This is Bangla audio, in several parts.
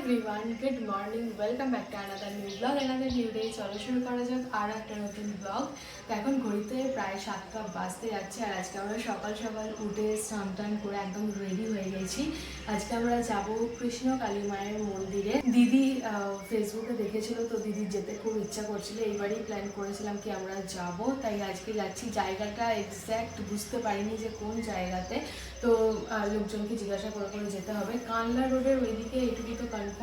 Everyone, good morning, welcome back to another new blog, another new day. চলো শুরু করা যাক আর একটা নতুন ব্লগ। তো এখন ঘড়িতে প্রায় 7টা বাজতে যাচ্ছে আর আজকে আমরা সকাল সকাল উঠে স্নান টান করে একদম রেডি হয়ে গেছি। আজকে আমরা যাব কৃষ্ণ কালী মায়ের মন্দিরে। দিদি ফেসবুকে দেখেছিল, তো দিদির যেতে খুব ইচ্ছা করছিল। এইবারই প্ল্যান করেছিলাম কি আমরা যাব, তাই আজকে যাচ্ছি। জায়গাটা এক্স্যাক্ট বুঝতে পারিনি যে কোন জায়গাতে, তো লোকজনকে জিজ্ঞাসা করে করে যেতে হবে। কানলা রোডের ওইদিকে, এইটুকু তো কনফার্ম।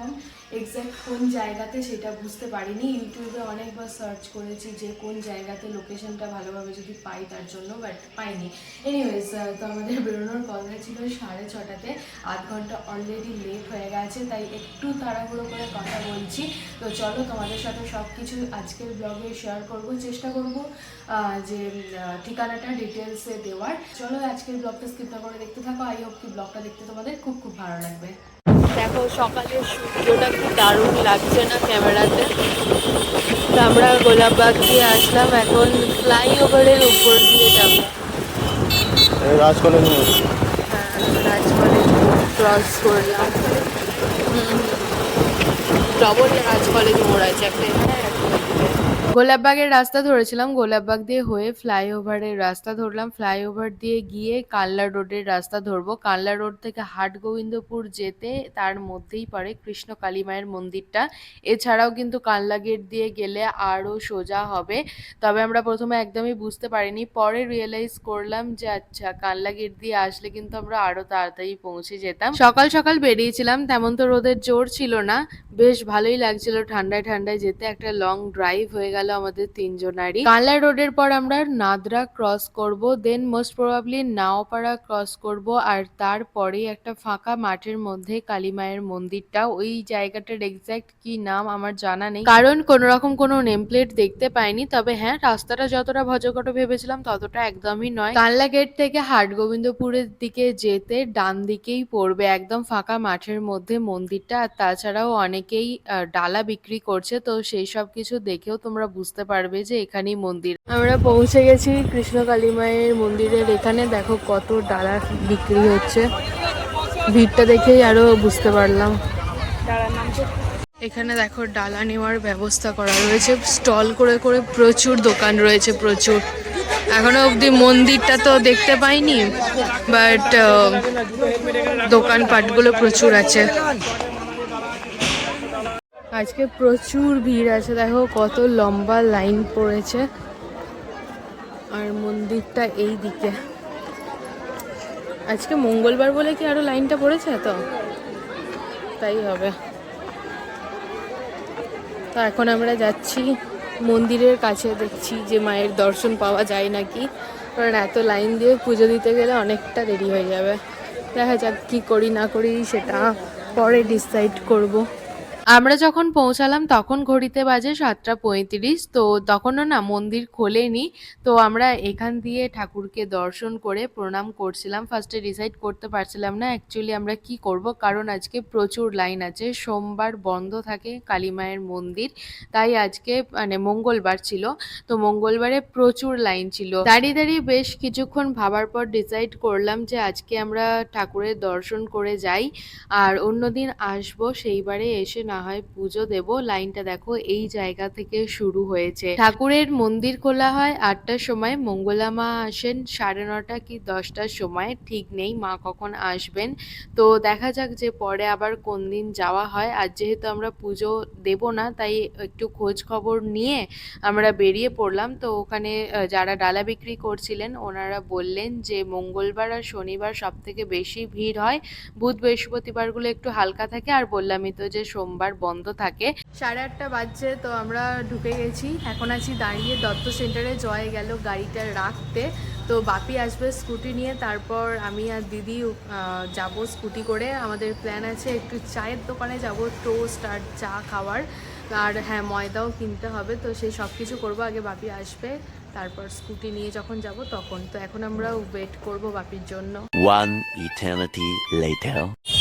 এক্স্যাক্ট কোন জায়গাতে সেটা বুঝতে পারিনি। ইউটিউবে অনেকবার সার্চ করেছি যে কোন জায়গাতে লোকেশনটা ভালোভাবে যদি পাই তার জন্য, বাট পাইনি। এনিওয়েজ, তো আমাদের বেরোনোর কথা ছিল 6:30-তে। আধ ঘন্টা অলরেডি লেট হয়ে গেছে, তাই একটু তাড়াহুড়ো করে কথা বলছি। তো চলো তোমাদের সাথে সব কিছু আজকের ব্লগে শেয়ার করব, চেষ্টা করব যে ঠিকানাটা ডিটেলসে দেওয়ার। চলো আজকের ব্লগটা স্কিপ না করে দেখতে থাকো। আই হোপ কি ব্লগটা দেখতে তোমাদের খুব খুব ভালো লাগবে। দেখো সকালের সূর্যটা কি দারুণ লাগছে না ক্যামেরাতে। তো আমরা গোলাপবাগ দিয়ে আসলাম, এখন ফ্লাইওভারের উপর দিয়ে যাবো। রাজ কলেজ মোড়। হ্যাঁ, রাজ কলেজ মোড় ক্রস করলাম। ডবল রাজ কলেজ মোড় আছে একটা। গোলাপবাগের রাস্তা ধরেছিলাম, গোলাপবাগ দিয়ে হয়ে ফ্লাইওভারের রাস্তা ধরলাম, ফ্লাইওভার দিয়ে গিয়ে কানলা রোডের রাস্তা ধরবো। কানলা রোড থেকে হাটগোবিন্দপুর যেতে তার মধ্যেই পড়ে কৃষ্ণ কালী মায়ের মন্দিরটা। এছাড়াও কিন্তু কানলা গেট দিয়ে গেলে আরও সোজা হবে, তবে আমরা প্রথমে একদমই বুঝতে পারিনি, পরে রিয়েলাইজ করলাম যে আচ্ছা কানলা গেট দিয়ে আসলে কিন্তু আমরা আরও তাড়াতাড়ি পৌঁছে যেতাম। সকাল সকাল বেরিয়েছিলাম, তেমন তো রোদের জোর ছিল না, বেশ ভালোই লাগছিল ঠান্ডায় ঠান্ডায় যেতে। একটা লং ড্রাইভ হয়ে গেল আমাদের তিনজনারই। কানলা রোডের পর আমরা নাদরা ক্রস করব, দেন মোস্ট প্রবাবলি নাওপাড়া ক্রস করব, আর তারপরেই একটা ফাঁকা মাঠের মধ্যে কালী মায়ের মন্দিরটা। ওই জায়গাটার এক্স্যাক্ট কি নাম আমার জানা নেই, কারণ কোন রকম কোনো নেম প্লেট দেখতে পাইনি। তবে হ্যাঁ, রাস্তাটা যতটা ভজঘট ভেবেছিলাম ততটা একদমই নয়। কানলা গেট থেকে হাটগোবিন্দপুরের দিকে যেতে ডান দিকেই পড়বে, একদম ফাঁকা মাঠের মধ্যে মন্দিরটা। আর তাছাড়াও অনেকেই ডালা বিক্রি করছে, তো সেই সব কিছু দেখেও তোমরা বুঝতে পারবে যে এখানেই মন্দির। আমরা পৌঁছে গেছি কৃষ্ণ কালী মায়ের মন্দিরের এখানে। দেখো কত ডালা বিক্রি হচ্ছে, ভিড়টা দেখেই আরো বুঝতে পারলাম। এখানে দেখো ডালা নেওয়ার ব্যবস্থা করা রয়েছে, স্টল করে করে প্রচুর দোকান রয়েছে, প্রচুর। এখনো অবধি মন্দিরটা তো দেখতে পাইনি, বাট দোকানপাটগুলো প্রচুর আছে। আজকে প্রচুর ভিড় আছে, দেখো কত লম্বা লাইন পড়েছে। আর মন্দিরটা এই দিকে। আজকে মঙ্গলবার বলে কি আরো লাইনটা পড়েছে, তো তাই হবে। তো এখন আমরা যাচ্ছি মন্দিরের কাছে, দেখছি যে মায়ের দর্শন পাওয়া যায় নাকি, কারণ এত লাইন দিয়ে পুজো দিতে গেলে অনেকটা দেরি হয়ে যাবে। দেখা যাক কি করি না করি, সেটা পরে ডিসাইড করব। আমরা যখন পৌঁছালাম তখন ঘড়িতে বাজে 7:35। তো তখনও না মন্দির খোলেনি। তো আমরা এখান দিয়ে ঠাকুরকে দর্শন করে প্রণাম করছিলাম। ফার্স্টে ডিসাইড করতে পারছিলাম না অ্যাকচুয়ালি আমরা কি করব, কারণ আজকে প্রচুর লাইন আছে। সোমবার বন্ধ থাকে কালী মায়ের মন্দির, তাই আজকে মানে মঙ্গলবার ছিল, তো মঙ্গলবারে প্রচুর লাইন ছিল। দাঁড়িয়ে দাঁড়িয়ে বেশ কিছুক্ষণ ভাবার পর ডিসাইড করলাম যে আজকে আমরা ঠাকুরের দর্শন করে যাই, আর অন্যদিন আসবো, সেইবারে এসে না হয় পুজো দেব। লাইনটা দেখো এই জায়গা থেকে শুরু হয়েছে। ঠাকুরের মন্দির খোলা হয় 8টার সময়, মঙ্গলা মা আসেন 9:30 কি 10টার সময়, ঠিক নেই মা কখন আসবেন। তো দেখা যাক যে পরে আবার কোন দিন যাওয়া হয়। আর যেহেতু আমরা পুজো দেব না, তাই একটু খোঁজ খবর নিয়ে আমরা বেরিয়ে পড়লাম। তো ওখানে যারা ডালা বিক্রি করছিলেন ওনারা বললেন যে মঙ্গলবার আর শনিবার সব থেকে বেশি ভিড় হয়, বুধ বৃহস্পতিবারগুলো একটু হালকা থাকে, আর বললামই তো যে সোমবার বন্ধ থাকে। 8:30 বাজছে, তো আমরা ঢুকে গেছি। এখন আছি দাঁড়িয়ে দত্ত সেন্টারে। জয় গেল গাড়িটা রাখতে, তো বাপি আসবে স্কুটি নিয়ে, তারপর আমি আর দিদি যাব স্কুটি করে। আমাদের প্ল্যান আছে একটু চায়ের দোকানে যাব, টোস্ট আর চা খাওয়ার, আর হ্যাঁ ময়দাও কিনতে হবে। তো সেই সব কিছু করবো, আগে বাপি আসবে, তারপর স্কুটি নিয়ে যখন যাব তখন। তো এখন আমরা ওয়েট করব বাপির জন্য। One eternity later.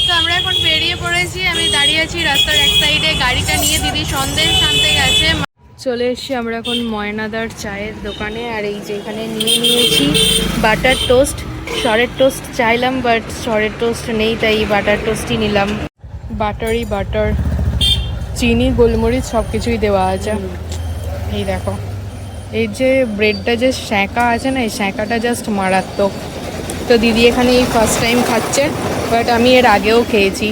তো আমরা এখন বেরিয়ে পড়েছি, আমি দাঁড়িয়ে আছি রাস্তার এক সাইডে, গাড়িটা নিয়ে দিদি সন্দেশ আনতে গেছে। চলে এসছি আমরা এখন ময়নাদার চায়ের দোকানে, আর এই যে এখানে নিয়েছি বাটার টোস্ট। সরের টোস্ট চাইলাম, বাট সরের টোস্ট নেই, তাই বাটার টোস্টই নিলাম। বাটারি বাটার চিনি গোলমরিচ সব কিছুই দেওয়া আছে। এই দেখো, এই যে ব্রেডটা যে স্যাঁকা আছে না, এই স্যাঁকাটা জাস্ট মারাত্মক। তো দিদি এখানে এই ফার্স্ট টাইম খাচ্ছে, বাট আমি এর আগেও খেয়েছি।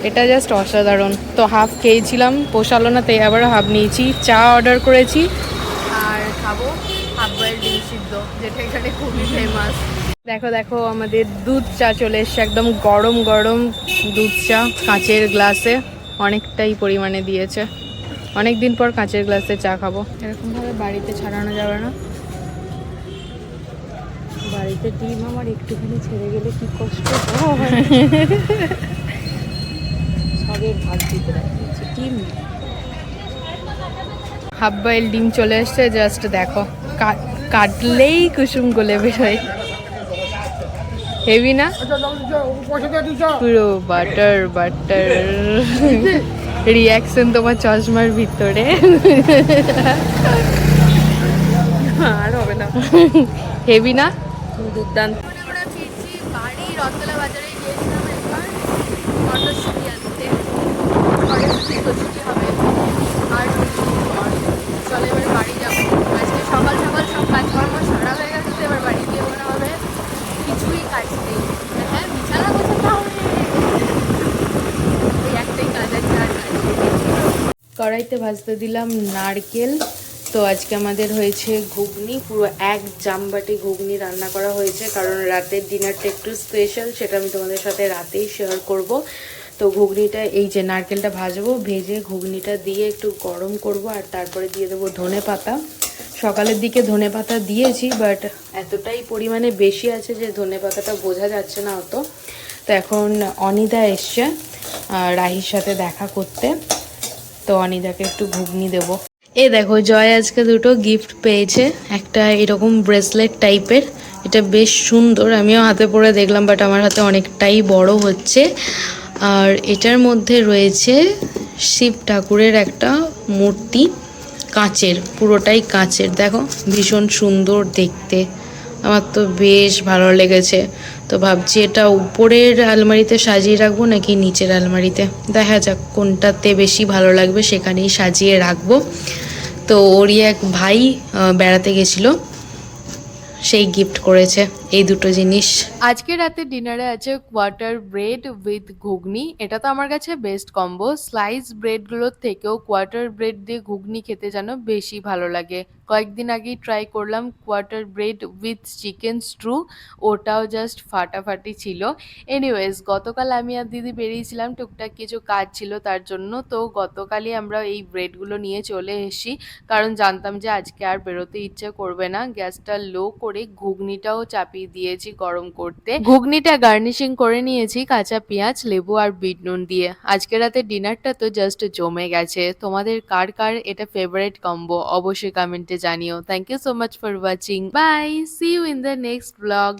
এটা জাস্ট অসাধারণ। তো হাফ খেয়েছিলাম, পোষালো না, তাই আবার হাফ নিয়েছি। চা অর্ডার করেছি আর খাবো হাফ বয়েল ডিম সিদ্ধ, যেটা এখানে খুবই ফেমাস। দেখো দেখো, আমাদের দুধ চা চলে এসছে, একদম গরম গরম দুধ চা কাঁচের গ্লাসে, অনেকটাই পরিমাণে দিয়েছে। অনেক দিন পর কাঁচের গ্লাসে চা খাবো। এরকমভাবে বাড়িতে ছাড়ানো যাবে না, বাড়িতে ডিম আমার একটুখানি ছেড়ে গেলে কি কষ্ট হয়। সবের ভাগ দিতে রাখিয়েছি ডিম। হাফ বয়েল ডিম চলে এসছে, জাস্ট দেখো, কাটলেই কুসুম গলে বেরোয়। হেভি না, পুরো বাটার বাটার। রিয়াকশন তোমার চশমার ভিতরে। আর হবে না। হেভি না, দুর্দান্ত। আমরা ফিরছি বাড়ি, রথতলা বাজারে গিয়েছিলাম একবার মটরশুঁটি আনতে। মটরশুঁটি কচুরি হবে আর চলে এবার বাড়ি যাবো। আজকে সকাল সকাল সব কাজকর্ম সারা হয়ে গেছে, তো এবার বাড়ি গিয়ে মনে হবে কিছুই কাজ নেই। হ্যাঁ, বিছানা গোছাতে হবে, এই একটাই কাজ আছে, আর কাজ নেই। কড়াইতে ভাজতে দিলাম নারকেল। তো আজকে আমাদের হয়েছে ঘুগনি, পুরো এক জামবাটি ঘুগনি রান্না করা হয়েছে, কারণ রাতের ডিনারটা একটু স্পেশাল, সেটা আমি তোমাদের সাথে রাতেই শেয়ার করব। তো ঘুগনিটা, এই যে নারকেলটা ভাজবো, ভেজে ঘুগনিটা দিয়ে একটু গরম করব, আর তারপরে দিয়ে দেবো ধনে পাতা। সকালের দিকে ধনে পাতা দিয়েছি, বাট এতটাই পরিমাণে বেশি আছে যে ধনে পাতাটা বোঝা যাচ্ছে না অত। তো এখন অনিদা এসছে রাহির সাথে দেখা করতে, তো অনিদাকে একটু ঘুগনি দেবো। এই দেখো, জয় আজকে দুটো গিফট পেয়েছে, একটা এরকম ব্রেসলেট টাইপের, এটা বেশ সুন্দর, আমিও হাতে পরে দেখলাম, বাট আমার হাতে অনেকটাই বড় হচ্ছে। আর এটার মধ্যে রয়েছে শিব ঠাকুরের একটা মূর্তি, কাঁচের, পুরোটাই কাঁচের, দেখো ভীষণ সুন্দর দেখতে, আমার তো বেশ ভালো লেগেছে। তো ভাবছি এটা উপরের আলমারিতে সাজিয়ে রাখবো নাকি নিচের আলমারিতে, দেখা যাক কোনটাতে বেশি ভালো লাগবে, সেখানেই সাজিয়ে রাখবো। তো ওরই এক ভাই বেড়াতে গেছিলো, সেই গিফট করেছে এই দুটো জিনিস। আজকে রাতে ডিনারে আছে কোয়ার্টার ব্রেড উইথ ঘুগনি। এটা তো আমার কাছে বেস্ট কম্বো। স্লাইস ব্রেডগুলোর থেকেও কোয়ার্টার ব্রেড দিয়ে ঘুগনি খেতে যেন বেশি ভালো লাগে। কয়েকদিন আগেই ট্রাই করলাম quarter bread with chicken stew, ওটাও জাস্ট ফাটাফাটি ছিল। এনিওয়েজ, গতকাল আমি আর দিদি বেরিয়েছিলাম, টুকটাক কিছু কাজ ছিল তার জন্য। তো গতকালই আমরা এই ব্রেডগুলো নিয়ে চলে এসেছি, কারণ জানতাম যে আজকে আর বেরোতে ইচ্ছে করবে না। গ্যাসটা লো করে ঘুগনিটাও চাপিয়ে দিয়েছি গরম করতে। ঘুগনিটা গার্নিশিং করে নিয়েছি কাঁচা পেঁয়াজ, লেবু আর বিট নুন দিয়ে। আজকে রাতে ডিনারটা তো জাস্ট জমে গেছে। তোমাদের কার কার এটা ফেভারিট কম্বো অবশ্যই কমেন্টে জানিও। Thank you so much for watching, bye, see you in the next blog.